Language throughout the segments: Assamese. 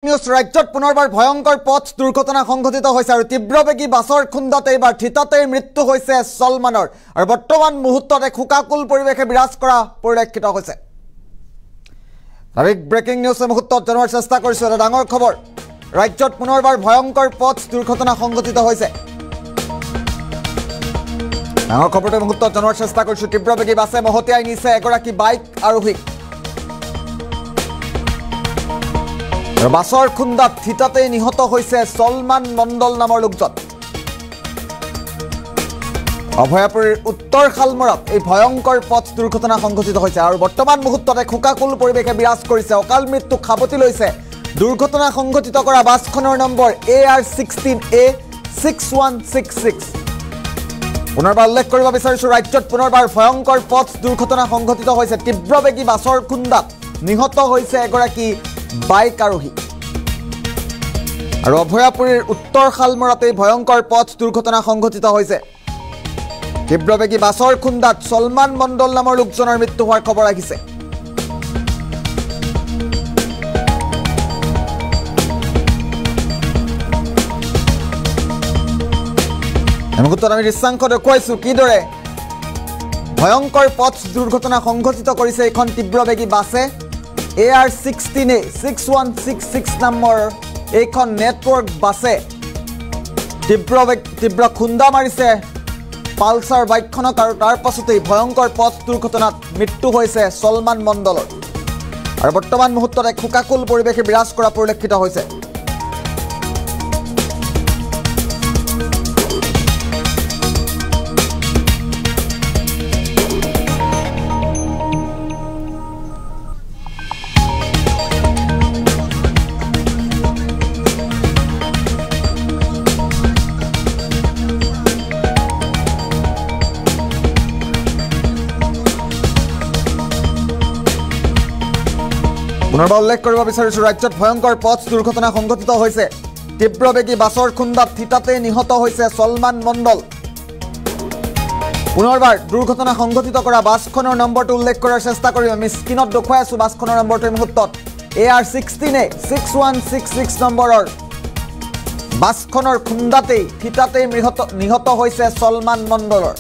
নিউজ ৰাজ্যত পুনৰবাৰ ভয়ংকৰ পথ দুৰ্ঘটনা সংঘটিত হৈছে আৰু তীব্ৰবেগী বাছৰ খুন্দাত এইবাৰ থিতাতেই মৃত্যু হৈছে সলমানৰ আৰু বৰ্তমান মুহূৰ্তত এক হুকাকুল পৰিৱেশে বিৰাজ কৰা পৰিলক্ষিত হৈছে। ব্ৰেকিং নিউজ মুহূৰ্তত জনোৱাৰ চেষ্টা কৰিছো এটা ডাঙৰ খবৰ। ৰাজ্যত পুনৰবাৰ ভয়ংকৰ পথ দুৰ্ঘটনা সংঘটিত হৈছে। ডাঙৰ খবৰটো মুহূৰ্তত জনোৱাৰ চেষ্টা কৰিছো। তীব্ৰবেগী বাছে মহতিয়াই নিছে এগৰাকী বাইক আৰোহীক। বাছৰ খুন্দাত থিতাতে নিহত হৈছে সলমান মণ্ডল নামৰ লোকজন। অভয়াপুৰীৰ উত্তৰ শালমৰাত এই ভয়ংকৰ পথ দুৰ্ঘটনা সংঘটিত হৈছে আৰু বৰ্তমান মুহূৰ্তত এক হুকাকুল পৰিৱেশে বিৰাজ কৰিছে। অকাল মৃত্যুক সাৱটি লৈছে দুৰ্ঘটনা সংঘটিত কৰা বাছখনৰ নম্বৰ AR16A6166। পুনৰবাৰ উল্লেখ কৰিব বিচাৰিছো, ৰাজ্যত পুনৰবাৰ ভয়ংকৰ পথ দুৰ্ঘটনা সংঘটিত হৈছে। তীব্ৰবেগী বাছৰ খুন্দাত নিহত হৈছে এগৰাকী বাইক আৰোহী আৰু অভয়াপুৰীৰ উত্তৰ শালমৰাতে ভয়ংকৰ পথ দুৰ্ঘটনা সংঘটিত হৈছে। তীব্ৰবেগী বাছৰ খুন্দাত সলমান মণ্ডল নামৰ লোকজনৰ মৃত্যু হোৱাৰ খবৰ আহিছে। এই মুহূৰ্তত আমি দৃশ্যাংশ দেখুৱাইছো কিদৰে ভয়ংকৰ পথ দুৰ্ঘটনা সংঘটিত কৰিছে এইখন তীব্ৰবেগী বাছে। AR16A6166 নামৰ এইখন নেটৱৰ্ক বাছে তীব্ৰ খুন্দা মাৰিছে পালচাৰ বাইকখনক আৰু তাৰ পাছতেই ভয়ংকৰ পথ দুৰ্ঘটনাত মৃত্যু হৈছে সলমান মণ্ডলৰ আৰু বৰ্তমান মুহূৰ্তত এক হুকাকুল পৰিৱেশে বিৰাজ কৰা পৰিলক্ষিত হৈছে। পুনৰবাৰ উল্লেখ কৰিব বিচাৰিছো, ৰাজ্যত ভয়ংকৰ পথ দুৰ্ঘটনা সংঘটিত হৈছে। তীব্ৰবেগী বাছৰ খুন্দাত থিতাতে নিহত হৈছে সলমান মণ্ডল। পুনৰবাৰ দুৰ্ঘটনা সংঘটিত কৰা বাছখনৰ নম্বৰটো উল্লেখ কৰাৰ চেষ্টা কৰিম। আমি স্ক্ৰীনত দেখুৱাই আছো বাছখনৰ নম্বৰটো এই মুহূৰ্তত AR16A6166 নম্বৰৰ বাছখনৰ খুন্দাতেই থিতাতেই নিহত হৈছে সলমান মণ্ডলৰ।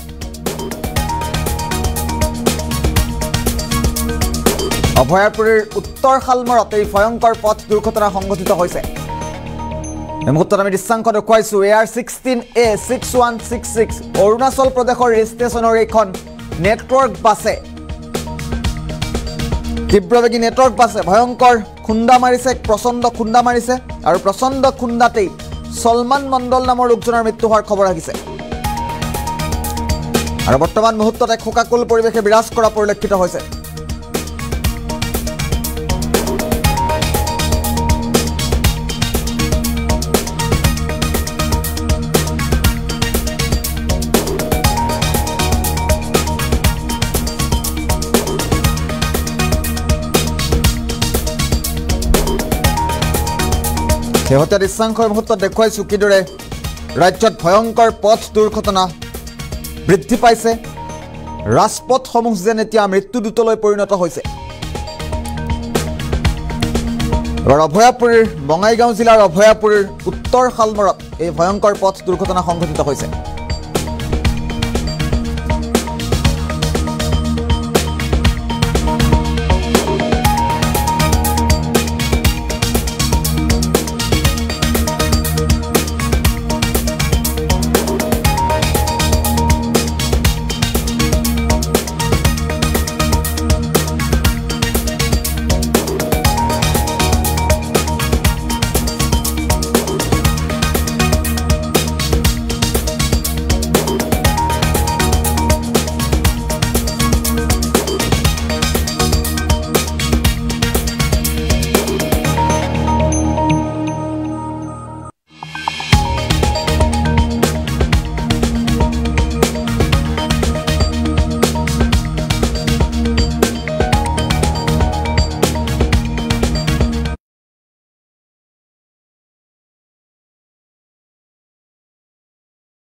অভয়াপুৰীৰ উত্তৰ শালমৰাত এই ভয়ংকৰ পথ দুৰ্ঘটনা সংঘটিত হৈছে। এই মুহূৰ্তত আমি দৃশ্যাংশ দেখুৱাইছো AR16A6166 অৰুণাচল প্ৰদেশৰ ৰেজিষ্ট্ৰেশ্যনৰ এইখন নেটৱৰ্ক বাছে তীব্ৰবেগী নেটৱৰ্ক বাছে ভয়ংকৰ খুন্দা মাৰিছে, প্ৰচণ্ড খুন্দা মাৰিছে আৰু প্ৰচণ্ড খুন্দাতেই সলমান মণ্ডল নামৰ লোকজনৰ মৃত্যু হোৱাৰ খবৰ আহিছে আৰু বৰ্তমান মুহূৰ্তত এক হুকাকুল পৰিৱেশে বিৰাজ কৰা পৰিলক্ষিত হৈছে। শেহতীয়া দৃশ্যাংশৰ মুহূৰ্তত দেখুৱাইছো কিদৰে ৰাজ্যত ভয়ংকৰ পথ দুৰ্ঘটনা বৃদ্ধি পাইছে। ৰাজপথসমূহ যেন এতিয়া মৃত্যুদূতলৈ পৰিণত হৈছে। এবাৰ অভয়াপুৰীৰ বঙাইগাঁও জিলাৰ অভয়াপুৰীৰ উত্তৰ শালমৰাত এই ভয়ংকৰ পথ দুৰ্ঘটনা সংঘটিত হৈছে।